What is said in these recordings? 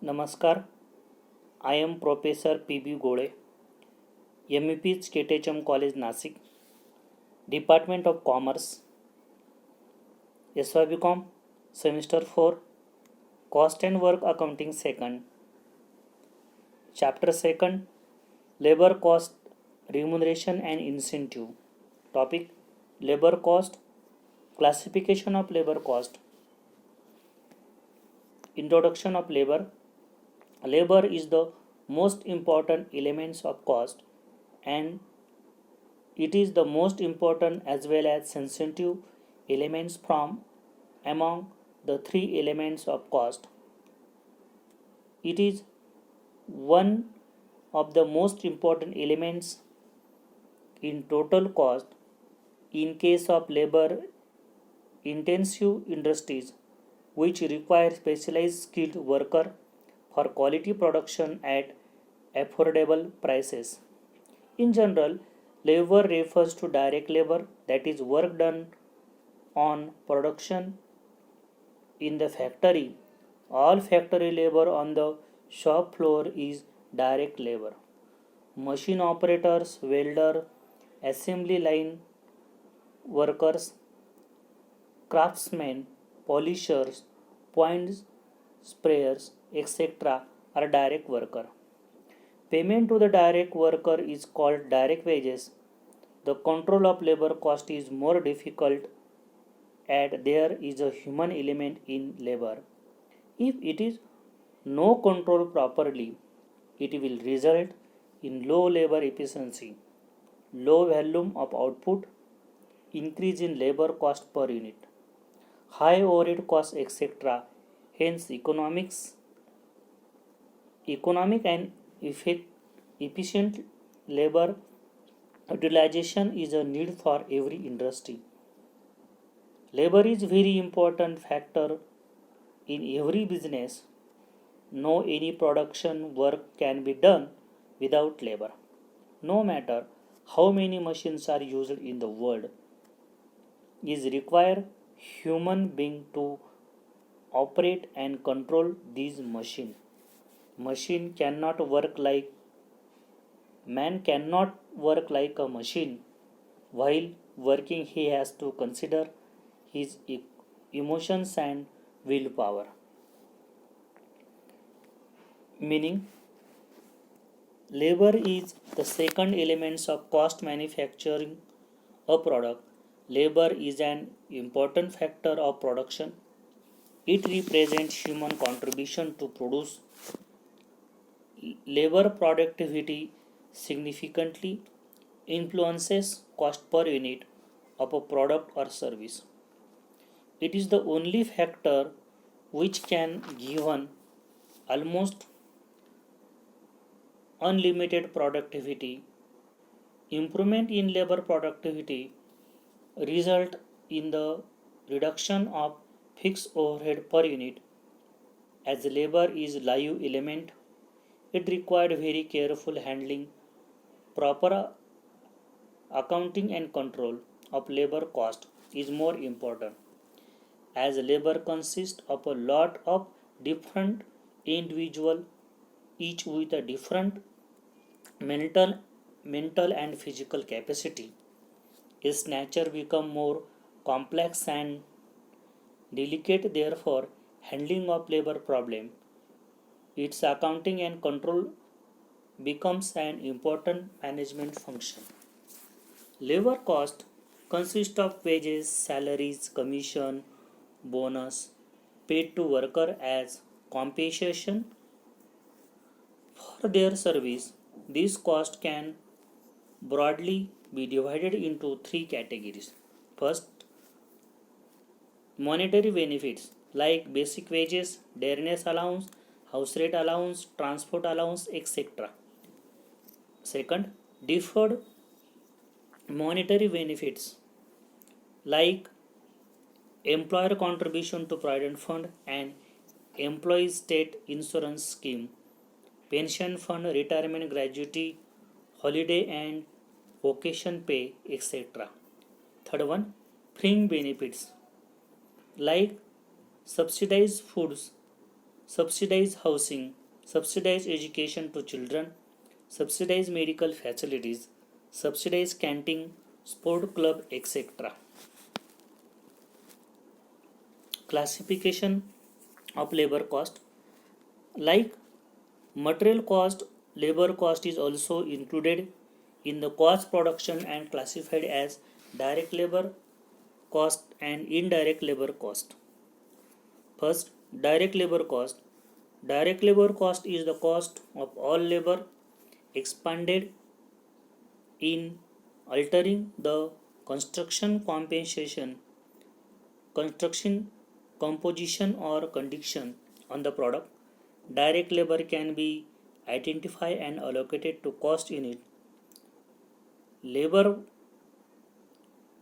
नमस्कार, I am Professor P.B. Gole, MEP KTHM College Nasik, Department of Commerce, SYBCom, Semester 4, Cost and Work Accounting 2nd, Chapter 2nd, Labor Cost, Remuneration and Incentive. Topic: Labor Cost, Classification of Labor Cost. Introduction of Labor. Labor is the most important elements of cost, and it is the most important as well as sensitive elements from among the three elements of cost. It is one of the most important elements in total cost in case of labor intensive industries which require specialized skilled worker for quality production at affordable prices. In general, labor refers to direct labor, that is work done on production in the factory. All factory labor on the shop floor is direct labor. Machine operators, welder, assembly line workers, craftsmen, polishers, point sprayers, etc. are direct worker. Payment to the direct worker is called direct wages. The control of labor cost is more difficult as there is a human element in labor. If it is no control properly, it will result in low labor efficiency, low volume of output, increase in labor cost per unit, high overhead costs, etc. Hence, economic and efficient labor utilization is a need for every industry. Labor is very important factor in every business. No any production work can be done without labor. No matter how many machines are used in the world, is require human being to operate and control these machine. Machine cannot work like man cannot work like a machine. While working, he has to consider his emotions and willpower. Meaning, labor is the second elements of cost manufacturing a product. Labor is an important factor of production. It represents human contribution to produce. Labor productivity significantly influences cost per unit of a product or service. It is the only factor which can given almost unlimited productivity. Improvement in labor productivity result in the reduction of fixed overhead per unit. As labor is live element, it required very careful handling, proper accounting and control of labor cost is more important, as labor consists of a lot of different individual, each with a different mental and physical capacity. Its nature become more complex and delicate, therefore handling of labor problem, its accounting and control becomes an important management function. Labor cost consists of wages, salaries, commission, bonus paid to worker as compensation for their service. This cost can broadly be divided into three categories. First, monetary benefits like basic wages, dearness allowance, house rent allowance, transport allowance, etc. Second, deferred monetary benefits like employer contribution to provident fund and employee state insurance scheme, pension fund, retirement gratuity, holiday and vacation pay, etc. Third one, fringe benefits like subsidized foods, subsidized housing, subsidized education to children, subsidized medical facilities, subsidized canteen, sport club, etc. Classification of labor cost. Like material cost, labor cost is also included in the cost production and classified as direct labor cost and indirect labor cost. First, direct labor cost. Direct labor cost is the cost of all labor expended in altering the construction compensation, construction composition or condition on the product. Direct labor can be identified and allocated to cost unit. Labor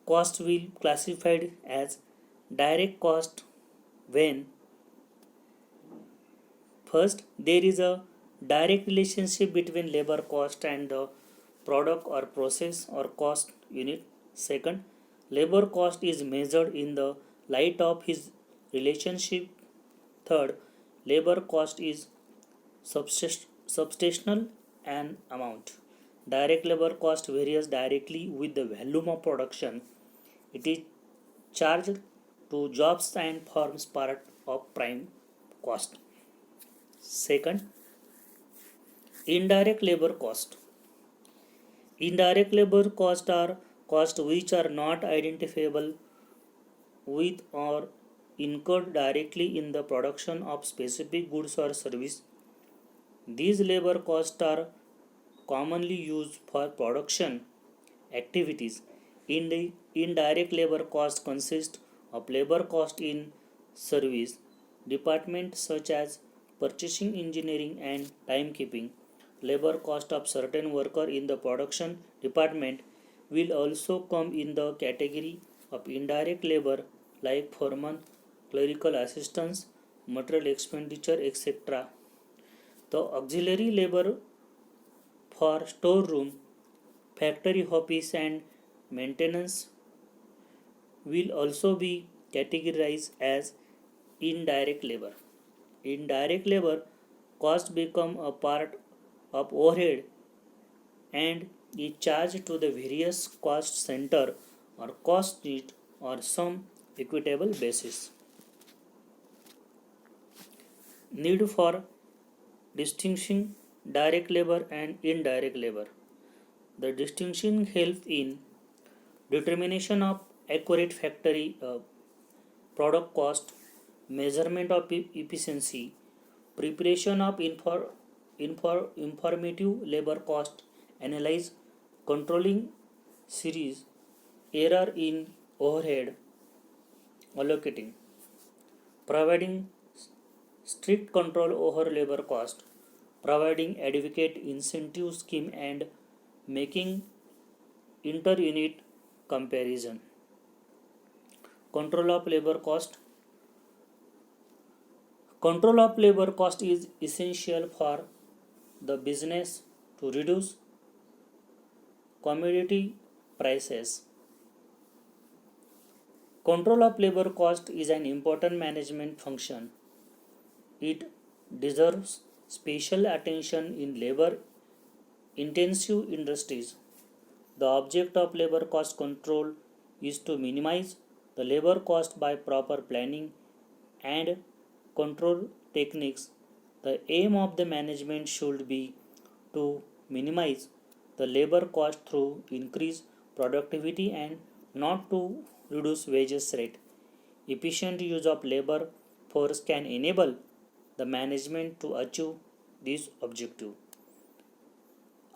cost will classified as direct cost when first there is a direct relationship between labor cost and the product or process or cost unit. Second, labor cost is measured in the light of his relationship. Third, labor cost is substantial and amount. Direct labor cost varies directly with the volume of production. It is charged to jobs and forms part of prime cost. Second, indirect labor cost. Indirect labor costs are costs which are not identifiable with or incurred directly in the production of specific goods or service. These labor costs are commonly used for production activities. Indirect labor cost consist of labor cost in service departments such as purchasing, engineering, and timekeeping. Labor cost of certain worker in the production department will also come in the category of indirect labor like foreman, clerical assistants, material expenditure, etc. The auxiliary labor for storeroom, factory office and maintenance will also be categorized as indirect labor. Indirect labor cost become a part of overhead and is charged to the various cost center or cost unit or some equitable basis. Need for distinguishing direct labor and indirect labor. The distinction helps in determination of accurate factory product cost, measurement of efficiency, preparation of informative labor cost, analyze, controlling series, error in overhead, allocating, providing strict control over labor cost, providing adequate incentive scheme and making inter-unit comparison. Control of labor cost. Control of labor cost is essential for the business to reduce commodity prices. Control of labor cost is an important management function. It deserves special attention in labor intensive industries. The object of labor cost control is to minimize the labor cost by proper planning and control techniques. The aim of the management should be to minimize the labor cost through increased productivity and not to reduce wages rate. Efficient use of labor force can enable the management to achieve this objective.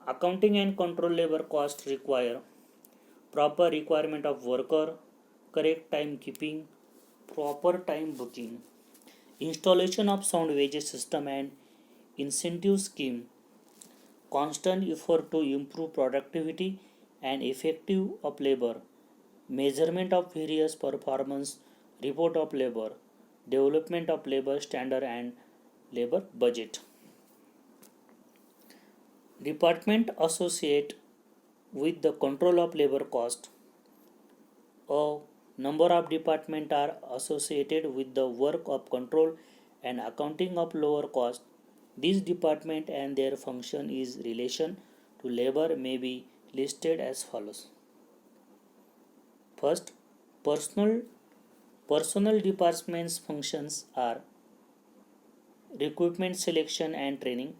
Accounting and control labor cost require proper requirement of worker, correct timekeeping, proper time booking, installation of sound wages system and incentive scheme, constant effort to improve productivity and effective of labor, measurement of various performance report of labor, development of labor standard and labor budget. Department associate with the control of labor cost. A number of departments are associated with the work of control and accounting of lower cost. This department and their function is relation to labor may be listed as follows. First, personal personal departments functions are recruitment, selection and training,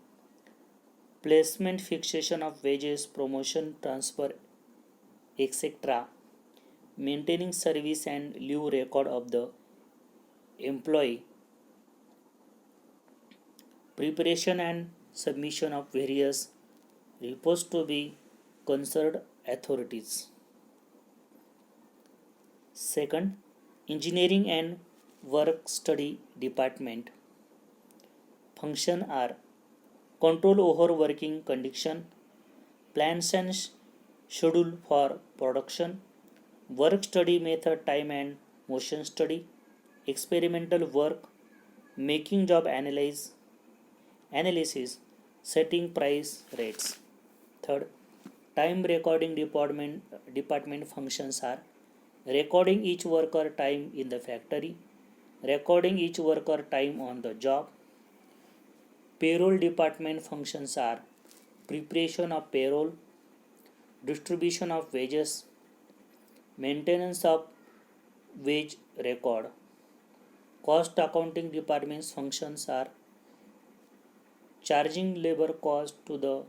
placement, fixation of wages, promotion, transfer, etc., maintaining service and leave record of the employee, preparation and submission of various reports to be concerned authorities. Second, engineering and work study department function are control over working condition, plans and schedule for production, work study method, time and motion study, experimental work, making job analysis, setting price rates. Third, time recording department functions are recording each worker time in the factory, recording each worker time on the job. Payroll department functions are preparation of payroll, distribution of wages, maintenance of wage record. Cost accounting department's functions are charging labor cost to the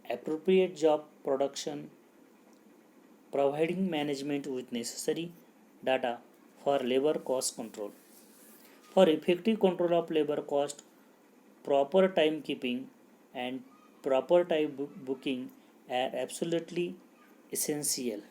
appropriate job production, providing management with necessary data for labor cost control. For effective control of labor cost, proper timekeeping and proper time booking are absolutely essential.